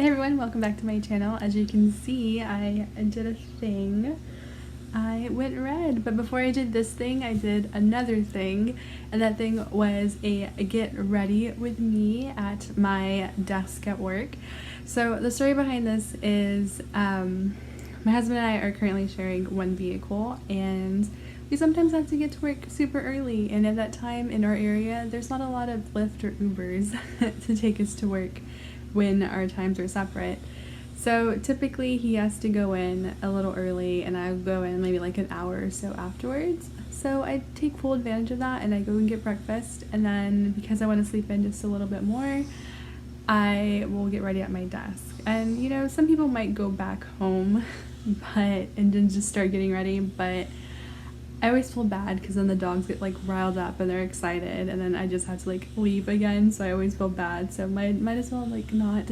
Hey everyone, welcome back to my channel. As you can see, I did a thing. I went red, but before I did this thing, I did another thing, and that thing was a get ready with me at my desk at work. So the story behind this is my husband and I are currently sharing one vehicle, and we sometimes have to get to work super early, and at that time in our area, there's not a lot of Lyft or Ubers to take us to work when our times are separate. So typically he has to go in a little early and I'll go in maybe like an hour or so afterwards. So I take full advantage of that and I go and get breakfast, and then because I want to sleep in just a little bit more, I will get ready at my desk. And you know, some people might go back home and then just start getting ready, but I always feel bad because then the dogs get like riled up and they're excited, and then I just have to like leave again, so I always feel bad. So might as well like not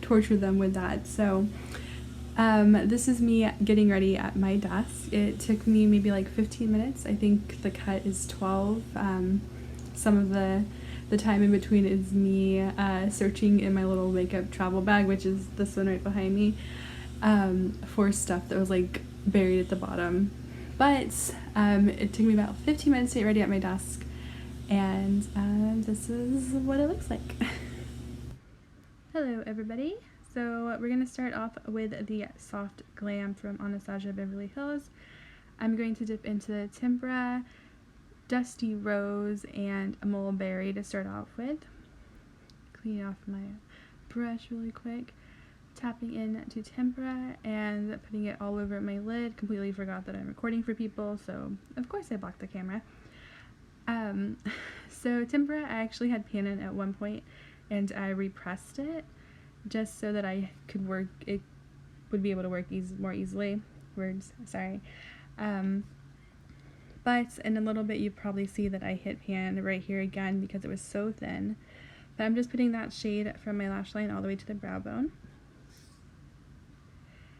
torture them with that. So this is me getting ready at my desk. It took me maybe like 15 minutes. I think the cut is 12. Some of the time in between is me searching in my little makeup travel bag, which is this one right behind me, for stuff that was like buried at the bottom. But it took me about 15 minutes to get ready at my desk, and this is what it looks like. Hello everybody. So we're going to start off with the Soft Glam from Anastasia Beverly Hills. I'm going to dip into Tempera, Dusty Rose, and a Mulberry to start off with. Clean off my brush really quick. Tapping in to Tempera and putting it all over my lid. Completely forgot that I'm recording for people, so of course I blocked the camera. So Tempera, I actually had pan in at one point and I repressed it just so that I could work, it would be able to work more easily. Sorry. But in a little bit you probably see that I hit pan right here again because it was so thin. But I'm just putting that shade from my lash line all the way to the brow bone.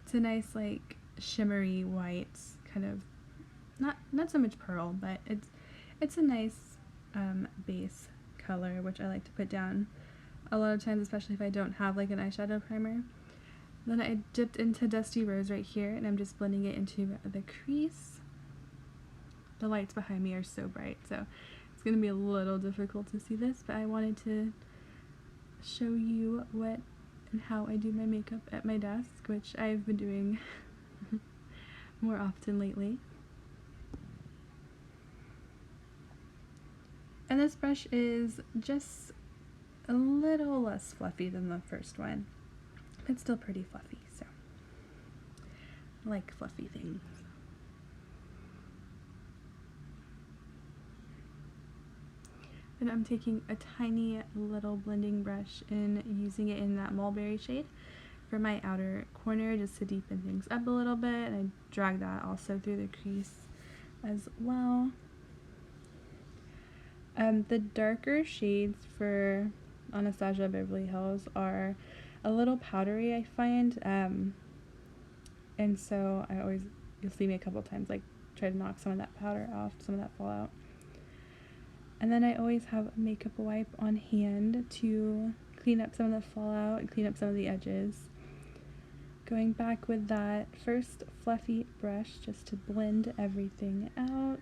It's a nice like shimmery white, kind of not so much pearl, but it's a nice base color, which I like to put down a lot of times, especially if I don't have like an eyeshadow primer. Then I dipped into Dusty Rose right here, and I'm just blending it into the crease. The lights behind me are so bright, so it's going to be a little difficult to see this, but I wanted to show you what and how I do my makeup at my desk, which I've been doing more often lately. And this brush is just a little less fluffy than the first one. It's still pretty fluffy, so I like fluffy things. And I'm taking a tiny little blending brush and using it in that mulberry shade for my outer corner just to deepen things up a little bit, and I drag that also through the crease as well. The darker shades for Anastasia Beverly Hills are a little powdery, I find, and so you'll see me a couple times like try to knock some of that powder off, some of that fallout. And then I always have a makeup wipe on hand to clean up some of the fallout and clean up some of the edges. Going back with that first fluffy brush just to blend everything out.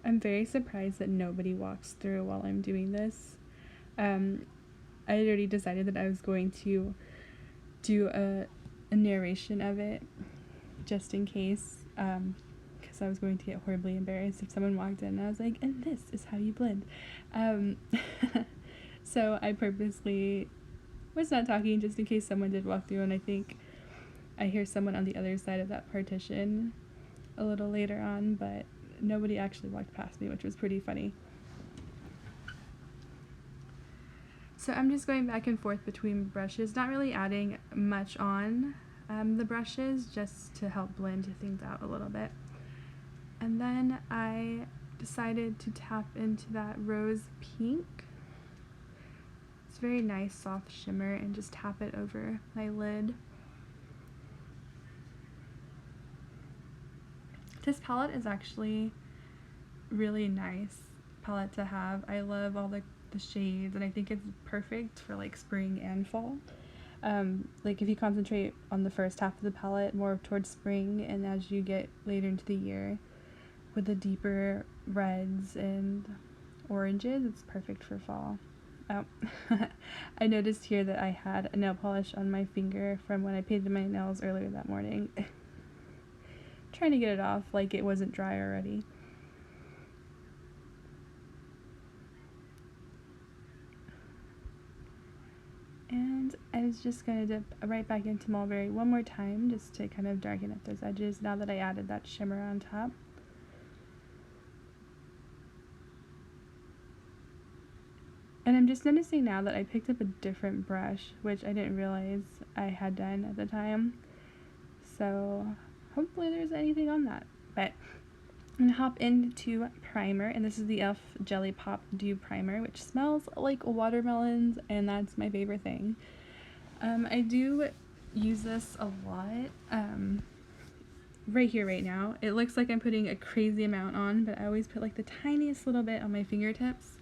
I'm very surprised that nobody walks through while I'm doing this. I had already decided that I was going to do a narration of it just in case, because I was going to get horribly embarrassed if someone walked in and I was like, and this is how you blend. So I purposely was not talking just in case someone did walk through, and I think I hear someone on the other side of that partition a little later on, but nobody actually walked past me, which was pretty funny. So I'm just going back and forth between brushes, not really adding much on the brushes, just to help blend things out a little bit. And then I decided to tap into that rose pink. It's very nice, soft shimmer, and just tap it over my lid. This palette is actually really nice palette to have. I love all the shades, and I think it's perfect for like spring and fall. Like if you concentrate on the first half of the palette more towards spring, and as you get later into the year with the deeper reds and oranges, it's perfect for fall. Oh, I noticed here that I had a nail polish on my finger from when I painted my nails earlier that morning. Trying to get it off like it wasn't dry already. And I was just going to dip right back into Mulberry one more time just to kind of darken up those edges now that I added that shimmer on top. And I'm just noticing now that I picked up a different brush, which I didn't realize I had done at the time. So hopefully there's anything on that. But I'm going to hop into primer, and this is the e.l.f. Jelly Pop Dew Primer, which smells like watermelons, and that's my favorite thing. I do use this a lot. Right here, right now. It looks like I'm putting a crazy amount on, but I always put like the tiniest little bit on my fingertips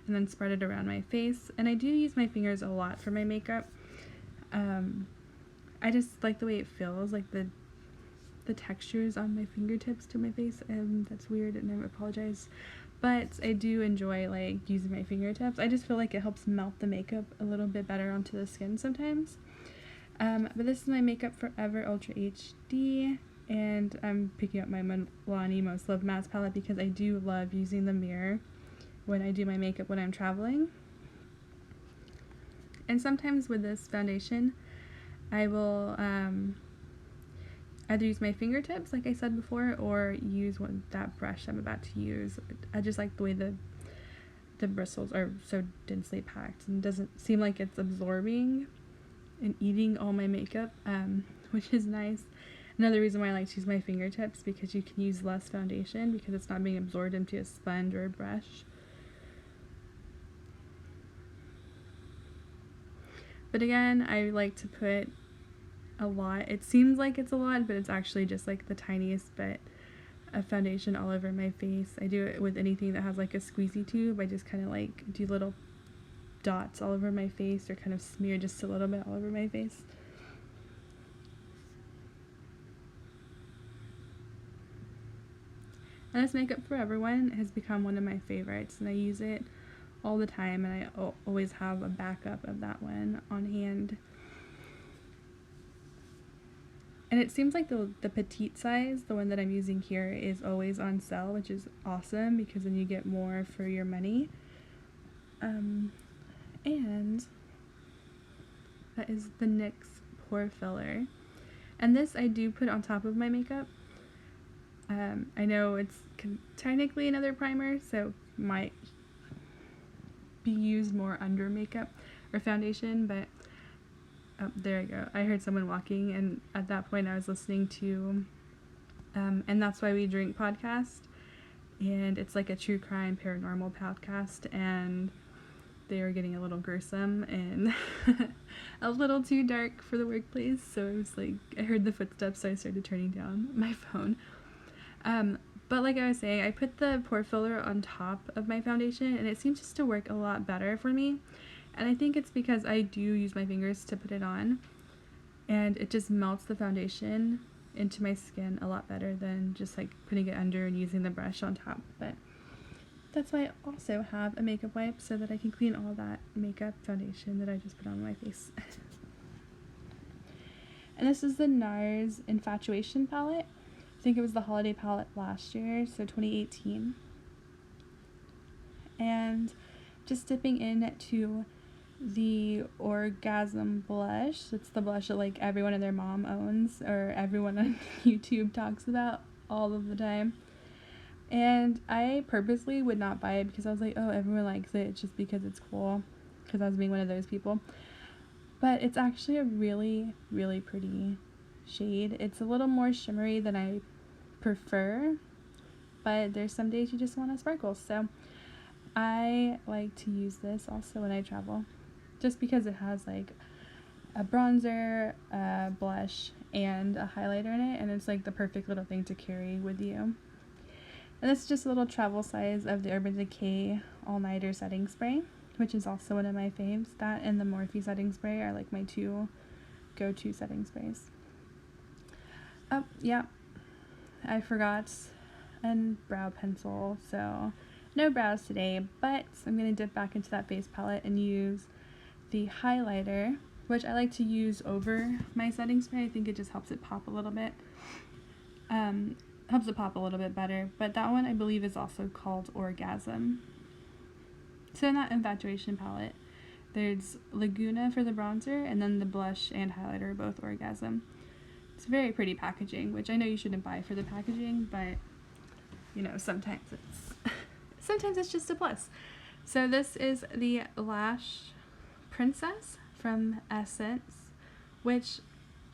and then spread it around my face. And I do use my fingers a lot for my makeup. I just like the way it feels, like the textures on my fingertips to my face. That's weird, and I apologize. But I do enjoy like using my fingertips. I just feel like it helps melt the makeup a little bit better onto the skin sometimes. But this is my Makeup Forever Ultra HD, and I'm picking up my Milani Most Loved Matte palette because I do love using the mirror when I do my makeup when I'm traveling. And sometimes with this foundation, I will either use my fingertips, like I said before, or use that brush I'm about to use. I just like the way the bristles are so densely packed and doesn't seem like it's absorbing and eating all my makeup, which is nice. Another reason why I like to use my fingertips, because you can use less foundation because it's not being absorbed into a sponge or a brush. But again, I like to put a lot. It seems like it's a lot, but it's actually just like the tiniest bit of foundation all over my face. I do it with anything that has like a squeezy tube. I just kind of like do little dots all over my face, or kind of smear just a little bit all over my face. And this Makeup Forever one has become one of my favorites, and I use it all the time, and I always have a backup of that one on hand. And it seems like the petite size, the one that I'm using here, is always on sale, which is awesome because then you get more for your money. And that is the NYX Pore Filler. And this I do put on top of my makeup. I know it's technically another primer, so might be used more under makeup or foundation, but there I go. I heard someone walking, and at that point I was listening to And That's Why We Drink podcast, and it's like a true crime paranormal podcast, and they were getting a little gruesome and a little too dark for the workplace, so it was like I heard the footsteps, so I started turning down my phone. But like I was saying, I put the pore filler on top of my foundation, and it seems just to work a lot better for me. And I think it's because I do use my fingers to put it on, and it just melts the foundation into my skin a lot better than just like putting it under and using the brush on top. But that's why I also have a makeup wipe, so that I can clean all that makeup foundation that I just put on my face. And this is the NARS Infatuation palette. I think it was the holiday palette last year, so 2018. And just dipping into the Orgasm blush. It's the blush that like everyone and their mom owns, or everyone on YouTube talks about all of the time. And I purposely would not buy it because I was like, oh, everyone likes it just because it's cool, because I was being one of those people. But it's actually a really, really pretty shade. It's a little more shimmery than I prefer, but there's some days you just want to sparkle, so I like to use this also when I travel, just because it has like a bronzer, a blush, and a highlighter in it, and it's like the perfect little thing to carry with you. And this is just a little travel size of the Urban Decay All Nighter Setting Spray, which is also one of my faves. That and the Morphe setting spray are like my two go-to setting sprays. Oh, yeah, I forgot a brow pencil, so no brows today, but I'm going to dip back into that face palette and use the highlighter, which I like to use over my setting spray. I think it just helps it pop a little bit. Helps it pop a little bit better, but that one I believe is also called Orgasm. So in that Infatuation palette, there's Laguna for the bronzer, and then the blush and highlighter are both Orgasm. It's very pretty packaging, which I know you shouldn't buy for the packaging, but you know, sometimes it's just a plus. So this is the Lash Princess from Essence, which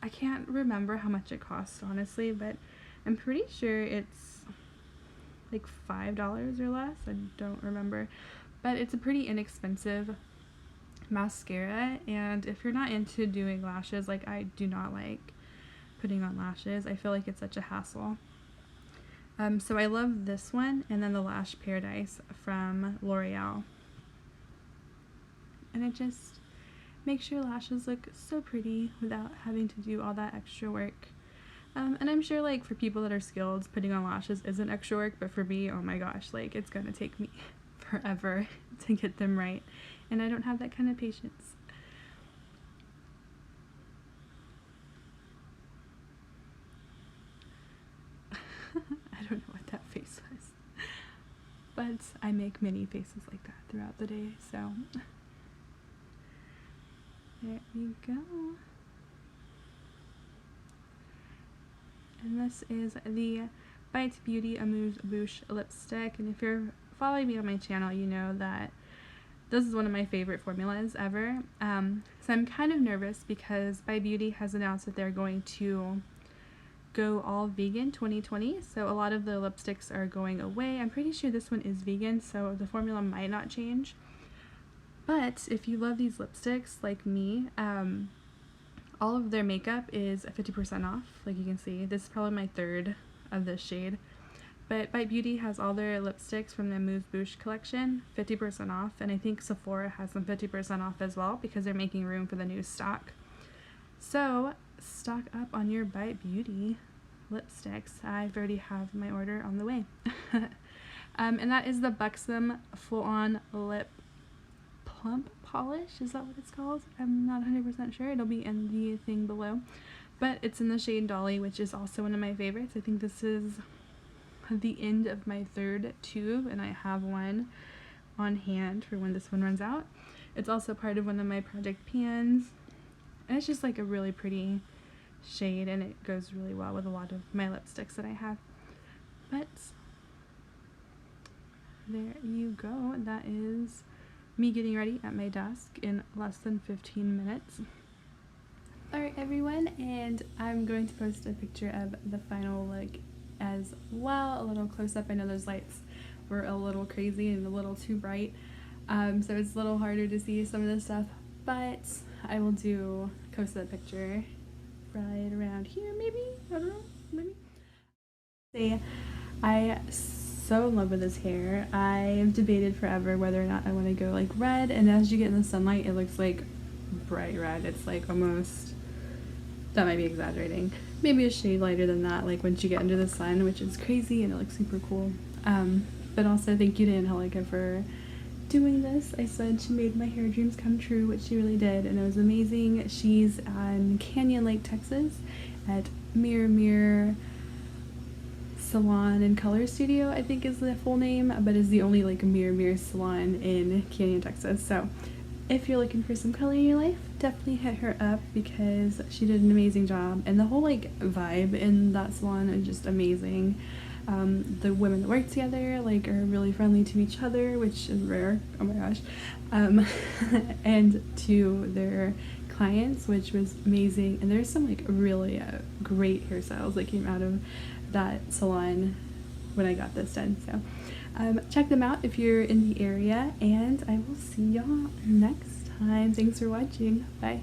I can't remember how much it costs, honestly, but I'm pretty sure it's like $5 or less. I don't remember, but it's a pretty inexpensive mascara, and if you're not into doing lashes, like I do not like putting on lashes, I feel like it's such a hassle. So I love this one, and then the Lash Paradise from L'Oreal, and it just makes your lashes look so pretty without having to do all that extra work. And I'm sure like for people that are skilled, putting on lashes isn't extra work, but for me, oh my gosh, like it's gonna take me forever to get them right, and I don't have that kind of patience. I don't know what that face was, but I make many faces like that throughout the day, so there you go. And this is the Bite Beauty Amuse Bouche lipstick, and if you're following me on my channel, you know that this is one of my favorite formulas ever. So I'm kind of nervous because Bite Beauty has announced that they're going to go all vegan 2020, so a lot of the lipsticks are going away. I'm pretty sure this one is vegan, so the formula might not change. But if you love these lipsticks like me, all of their makeup is 50% off. Like you can see, this is probably my third of this shade. But Bite Beauty has all their lipsticks from the Amuse Bouche collection 50% off, and I think Sephora has them 50% off as well because they're making room for the new stock. So stock up on your Bite Beauty lipsticks. I've already have my order on the way. And that is the Buxom Full On Lip Plump Polish. Is that what it's called? I'm not 100% sure. It'll be in the thing below. But it's in the shade Dolly, which is also one of my favorites. I think this is the end of my third tube, and I have one on hand for when this one runs out. It's also part of one of my project pans, and it's just like a really pretty shade, and it goes really well with a lot of my lipsticks that I have. But there you go. That is me getting ready at my desk in less than 15 minutes. Alright everyone, and I'm going to post a picture of the final look as well, a little close-up. I know those lights were a little crazy and a little too bright, so it's a little harder to see some of this stuff, but I will do close-up picture right around here, maybe? I don't know, maybe? See, I so in love with this hair. I've debated forever whether or not I want to go like red, and as you get in the sunlight it looks like bright red. It's like almost, that might be exaggerating, maybe a shade lighter than that, like once you get under the sun, which is crazy and it looks super cool. But also thank you to Angelica for doing this. I said she made my hair dreams come true, which she really did, and it was amazing. She's in Canyon Lake, Texas at Mirror Salon and Color Studio, I think is the full name, but is the only like mirror salon in Canyon, Texas. So if you're looking for some color in your life, definitely hit her up because she did an amazing job, and the whole like vibe in that salon is just amazing. The women that work together like are really friendly to each other, which is rare, oh my gosh, and to their clients, which was amazing. And there's some like really great hairstyles that came out of that salon when I got this done. So check them out if you're in the area, and I will see y'all next time. Thanks for watching. Bye.